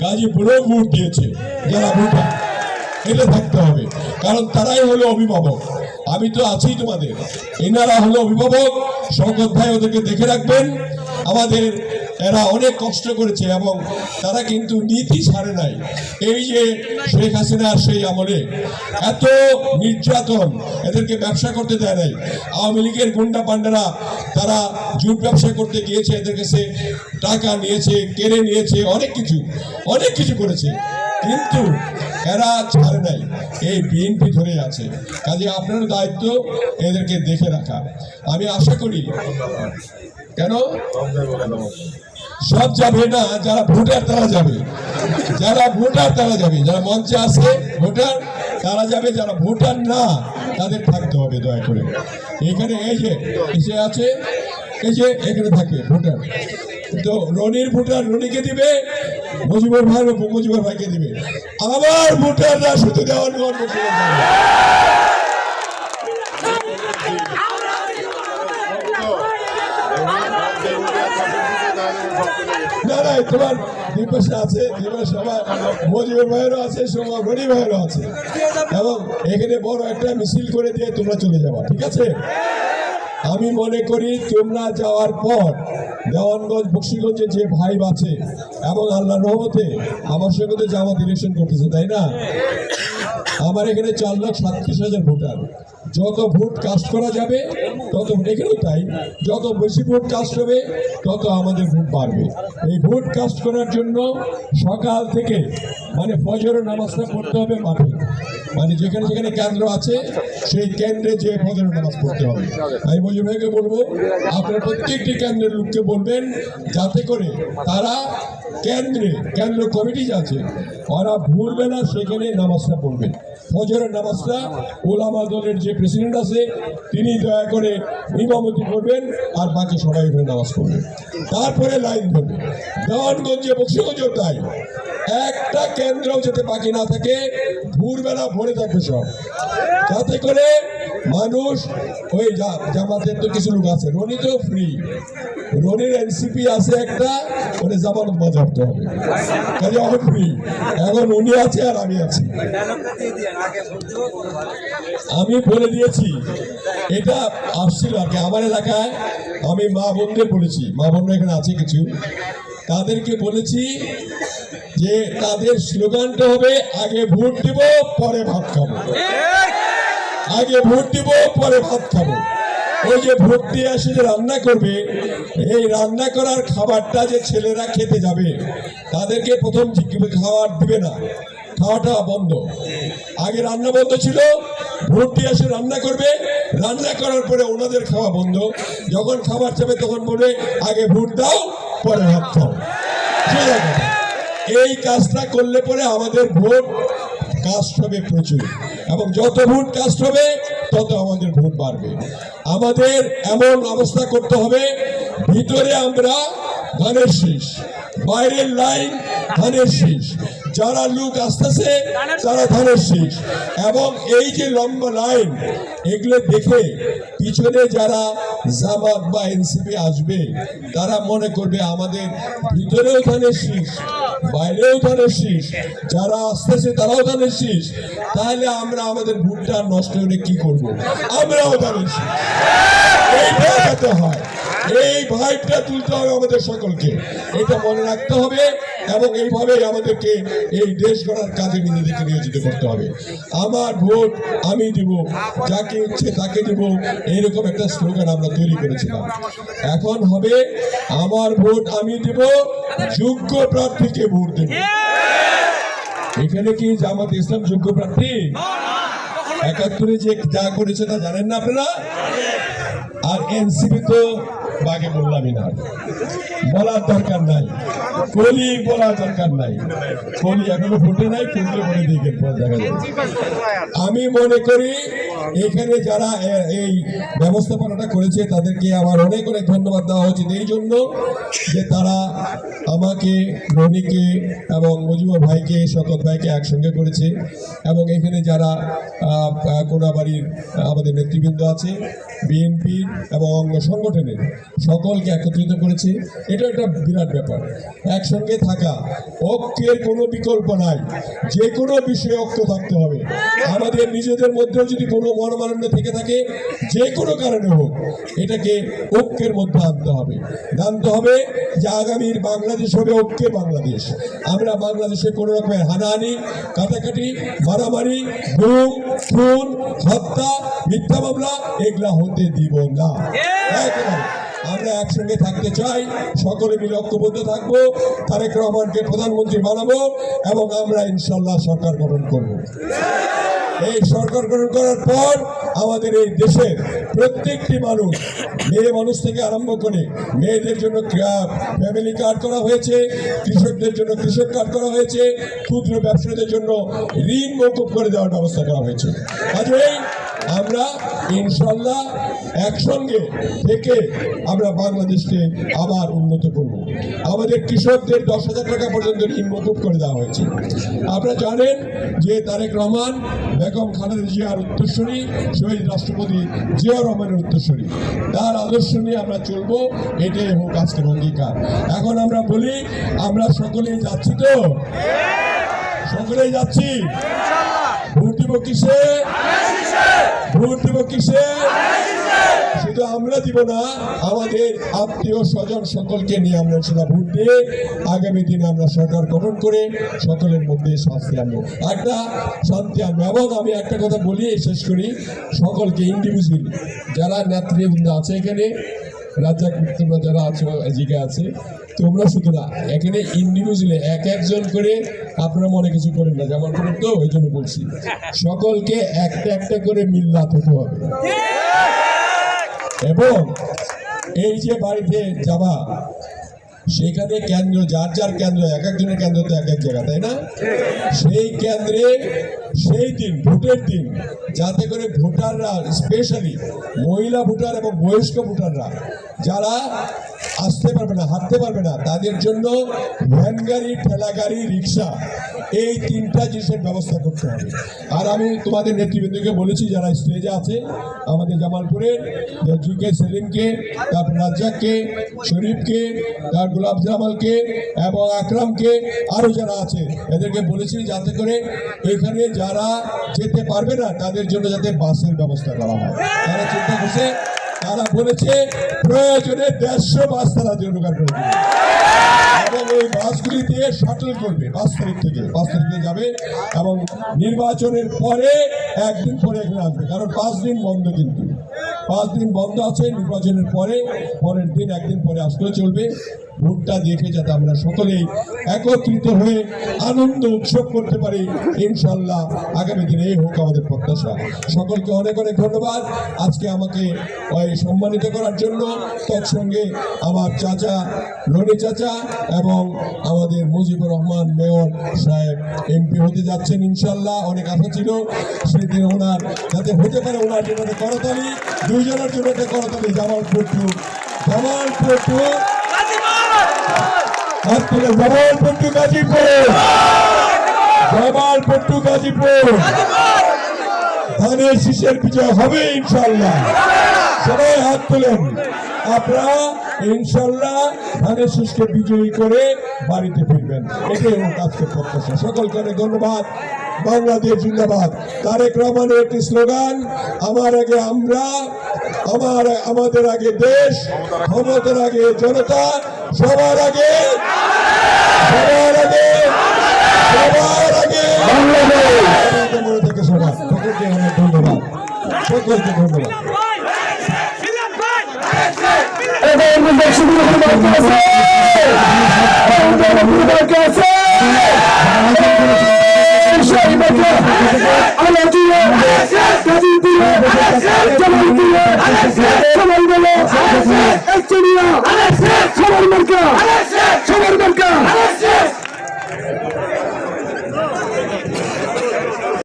গাজীপুরেও vote দিয়েছে যারা voter, এটা থাকতে হবে, কারণ তারাই হলো অভিভাবক। আমি তো আছি তোমাদের, এনারা হলো অভিভাবক। শওকত ভাই ওদেরকে দেখে রাখবেন। আমাদের এরা অনেক কষ্ট করেছে এবং তারা কিন্তু নীতি ছাড়ে নাই। এই যে শেখ হাসিনার সেই আমলে এত নির্যাতন, এদেরকে ব্যবসা করতে দেয় নাই। আওয়ামী লীগের গুন্ডা পান্ডারা তারা জুট ব্যবসা করতে গিয়েছে, এদের কাছে টাকা নিয়েছে, কেড়ে নিয়েছে, অনেক কিছু করেছে, কিন্তু এরা ছাড়ে নাই। এই বিএনপি ধরে আছে। কাজে আপনার দায়িত্ব এদেরকে দেখে রাখা। আমি আশা করি, কেন সব যাবে না, যারা ভোটার তারা যাবে, যারা মঞ্চে আছে ভোটার তারা যাবে, যারা ভোটার না তাদের থাকতে হবে দয়া করে। এখানে এই যে এসে আছে, এই যে এখানে থাকে ভোটার, তো রনির ভোটার রনিকে দিবে, মুজিবুর ভাইকে দিবে। আমার ভোটাররা শুধু দেওয়ানগঞ্জ না, তোমার বিপাশা আছে, মুজিবুর ভাইয়েরও আছে, রনি ভাইয়েরও আছে, এবং এখানে বড় একটা মিছিল করে দিয়ে তোমরা চলে যাবা, ঠিক আছে? আমি মনে করি তোমরা যাওয়ার পর দেওয়ানগঞ্জ বক্সিগঞ্জে যে ভাই আছে, এবং আল্লাহ রহমতে আমার সঙ্গে তো জামাত ইলেকশন করতেছে, তাই না? আমার এখানে 4,37,000 ভোটার। যত ভোট কাস্ট করা যাবে তত, এখানেও তাই, যত বেশি ভোট কাস্ট হবে তত আমাদের ভোট বাড়বে। এই ভোট কাস্ট করার জন্য সকাল থেকে মানে ফজরের নামাজটা পড়তে হবে মাঠে, মানে যেখানে যেখানে কেন্দ্র আছে সেই কেন্দ্রে যে ফজরের নামাজ পড়তে হবে। আমি মজিবুর ভাইকে বলবো, আপনারা প্রত্যেকটি কেন্দ্রের লোককে বলবেন যাতে করে তারা কেন্দ্র কমিটি আছে ওরা ভুলবেলা সেখানে নামাজটা পড়বেন। ফজরের নামাজটা ওলামা দলের যে প্রেসিডেন্ট আছে তিনি দয়া করে ইমামতি করবেন, আর বাকি সবাই ওখানে নামাজ পড়বেন, তারপরে লাইন ধরবে। দেওয়ানগঞ্জে বক্সিগঞ্জেও তাই, একটা কেন্দ্র যাতে বাকি না থাকে, ভোরবেলা ভরে থাকবে সব, যাতে করে মানুষ ওই জামাতের তো কিছু লোক আছে, রনি তো ফ্রি, রনির এনসিপি আছে একটা, ওরে জামানত বাজাতে হবে, কাজে আমি ফ্রি, এখন উনি আছে আর আমি আছি। আমি বলে দিয়েছি, এটা আসছিল আর কি আমার এলাকায়, আমি মা বোনদের বলেছি, মা বোনরা এখানে আছে কিছু, তাদেরকে বলেছি যে তাদের স্লোগানটা হবে আগে ভোট দিব পরে ভাত খাবো, আগে ভোট দিব পরে ভাত খাবো। ওই যে ভোট দিয়ে এসে যে রান্না করবে, এই রান্না করার খাবারটা যে ছেলেরা খেতে যাবে তাদেরকে প্রথম খাবার দিবে না, খাওয়াটা বন্ধ। আগে রান্না বন্ধ ছিল, ভোট দিয়ে এসে রান্না করবে, রান্না করার পরে ওনাদের খাওয়া বন্ধ। যখন খাবার চাবে তখন বলবে আগে ভোট দাও পরে ভাত খাও। এই কাজটা করলে পরে আমাদের ভোট কাস্ট হবে প্রচুর, এবং যত ভোট কাস্ট হবে তত আমাদের ভোট বাড়বে। আমাদের এমন অবস্থা করতে হবে, ভিতরে আমরা ধানের শীষ, বাইরের লাইন ধানের শীষ, যারা লোক আসতেছে তারা ধানের শীষ, এবং এই যে লম্বা লাইন এগুলো দেখে পিছনে যারা জামাত বা এনসিপি আসবে তারা মনে করবে আমাদের ভিতরেও ধানের শীষ, বাইরেও ধানের শীষ, যারা আসতেছে তারাও ধানের শীষ, তাহলে আমরা আমাদের ভোটটা নষ্ট হলে কি করব? আমরাও ধানের শীষ। এইটা যাতে হয়, এই ভাইবটা তুলতে হবে আমাদের সকলকে, এটা মনে রাখতে হবে, এবং এইভাবেই আমাদেরকে এই দেশ গড়ার কাজে নিজেদেরকে নিয়োজিত করতে হবে। আমার ভোট আমি দিব, যাকে ইচ্ছে তাকে দিব, এইরকম একটা স্লোগান আমরা তৈরি করেছিলাম। এখন হবে আমার ভোট আমি দিব, যোগ্য প্রার্থীকে ভোট দেব। এখানে কি জামাত ইসলাম যোগ্য প্রার্থী? ৭১ যে যা করেছে তা জানেন না আপনারা? আর এনসিপি তো বাগে বললামই না, বলার দরকার নাই, কলি বলার দরকার নাই, কলি এখনো ফুটে নাই, ফুটলে পরে দেখেন দেখা যাবে। আমি মনে করি এখানে যারা এই ব্যবস্থাপনাটা করেছে তাদেরকে আমার অনেক অনেক ধন্যবাদ দেওয়া উচিত, এই জন্য যে তারা আমাকে, রনিকে এবং মজিবর ভাইকে, শকত ভাইকে একসঙ্গে করেছে। এবং এখানে যারা কোনাবাড়ির আমাদের নেতৃবৃন্দ আছে, বিএনপি এবং অঙ্গ সংগঠনের সকলকে একত্রিত করেছে। এটা একটা বিরাট ব্যাপার, একসঙ্গে থাকা, ঐক্যের কোনো বিকল্প নাই, যে কোনো বিষয়ে ঐক্য থাকতে হবে। আমাদের নিজেদের মধ্যেও যদি কোনো মনোমালিন্য থেকে থাকে, যে কোনো কারণে হোক, এটাকে ঐক্যের মধ্যে আনতে হবে। জানতে হবে যে আগামীর বাংলাদেশ হবে ঐক্যের বাংলাদেশ। আমরা বাংলাদেশে কোনো রকমের হানাহানি, কাটাকাটি, মারামারি, গুম, খুন, হত্যা, মিথ্যা মামলা এগুলা হতে দিব না। একেবারে আমরা একসঙ্গে থাকতে চাই, সকলে মিলে ঐক্যবদ্ধ থাকবো, তারেক রহমানকে প্রধানমন্ত্রী বানাবো এবং আমরা ইনশাল্লাহ সরকার গঠন করব। এই সরকার গঠন করার পর আমাদের এই দেশের প্রত্যেকটি মানুষ, মেয়ে মানুষ থেকে আরম্ভ করে মেয়েদের জন্য ফ্যামিলি কার্ড করা হয়েছে, কৃষকদের জন্য কৃষক কার্ড করা হয়েছে, ক্ষুদ্র ব্যবসায়ীদের জন্য ঋণ মকুব করে দেওয়ার ব্যবস্থা করা হয়েছে। কাজেই আমরা ইনশাল্লাহ একসঙ্গে থেকে আমরা বাংলাদেশকে আবার উন্নত করব। আমাদের কৃষকদের 10,000 টাকা পর্যন্ত ঋণ মকুব করে দেওয়া হয়েছে। আপনারা জানেন যে তারেক রহমান বেগম খালেদা জিয়ার উত্তরসূরি, শহীদ রাষ্ট্রপতি জিয়াউর রহমানের উত্তরসূরি, তার আদর্শ নিয়ে আমরা চলবো, এটাই হোক আজকের অঙ্গীকার। এখন আমরা বলি, আমরা সকলেই যাচ্ছি তো, সকলেই যাচ্ছি। ভোট দিব কিসে? ভোট দিব কিসে? শুধু আমরা দিব না, আমাদের আত্মীয় স্বজন সকলকে নিয়ে আমরা সেটা ভোট দিয়ে আগামী দিনে আমরা সরকার গঠন করে সকলের মধ্যে শান্তি আনবো, একটা শান্তি আনবো। এবং আমি একটা কথা বলি, শেষ করি, সকলকে ইন্ডিভিজুয়ালি যারা নেতৃবৃন্দ আছে এখানে, রাজ্জাক তোমরা যারা আছো, এদিকে আছে, তোমরা শুধু না, এখানে ইন্ডিভিজুয়ালি এক একজন করে আপনারা মনে কিছু করেন না, যেমন করেন তো, ওই জন্য বলছি সকলকে একটা একটা করে মিল্লাত হতে হবে। এবং এই যে বাড়িতে যাবা, সেখানে কেন্দ্র, যার যার কেন্দ্র, এক একজনের কেন্দ্র তো এক এক জায়গা, তাই না? সেই কেন্দ্রে সেই দিন, ভোটের দিন, যাতে করে ভোটাররা, স্পেশালি মহিলা ভোটার এবং বয়স্ক ভোটাররা যারা আসতে পারবে না, হাঁটতে পারবে না, তাদের জন্য ভ্যান গাড়ি, ঠেলা গাড়ি, রিক্সা, এই 3টা জিনিসের ব্যবস্থা করতে হবে। আর আমি তোমাদের নেতৃবৃন্দকে বলেছি, যারা স্টেজে আছে, আমাদের জামালপুরের জুকে সেলিমকে, তারপর রাজ্জাককে, শরীফকে, তার গোলাপ জামালকে এবং আকরামকে, আরও যারা আছে এদেরকে বলেছি যাতে করে এখানে যারা যেতে পারবে না তাদের জন্য যাতে বাসের ব্যবস্থা করা হয়। তারা চিন্তা করছে, তারা বলেছে প্রয়োজনে 150 বাস তারা জোগাড় করে দেবে এবং এই বাসগুলিতে শাটল করবে। 5 তারিখে যাবে এবং নির্বাচনের পরে একদিন পরে এখানে আসবে, কারণ 5 দিন বন্ধ, কিন্তু 5 দিন বন্ধ আছে। নির্বাচনের পরের দিন একদিন পরে আসলেও চলবে। ভোটটা দেখে যাতে আমরা সকলেই একত্রিত হয়ে আনন্দ উৎসব করতে পারি, ইনশাল্লাহ আগামী দিনে এই হোক আমাদের প্রত্যাশা। সকলকে অনেক অনেক ধন্যবাদ আজকে আমাকে সম্মানিত করার জন্য। তৎসঙ্গে আমার চাচা, রনি চাচা এবং আমাদের মুজিবুর রহমান মেয়র সাহেব এমপি হতে যাচ্ছেন ইনশাল্লাহ। অনেক আশা ছিল সেদিন ওনার যাতে হতে পারে, ওনার জন্য করতালি, দুইজনের জন্য করতালি। জামালপুর টু গাজীপুর, ধানের শীষের বিজয় হবে ইনশাল্লাহ। সবাই হাত তোলেন, আপনারা ইনশাল্লাহ ধানের শীষকে বিজয়ী করে বাড়িতে ফিরবেন, এটাই হোক আজকের প্রত্যাশা। সকলকে অনেক ধন্যবাদ। বাংলাদেশ জিন্দাবাদ। তারেক রহমানের একটি স্লোগান, আমার আগে আমরা, আমাদের আগে দেশ, ক্ষমতার আগে জনতা, সবার আগে মনে থেকে সবার। সকলকে অনেক ধন্যবাদ, সকলকে ধন্যবাদ। সবাই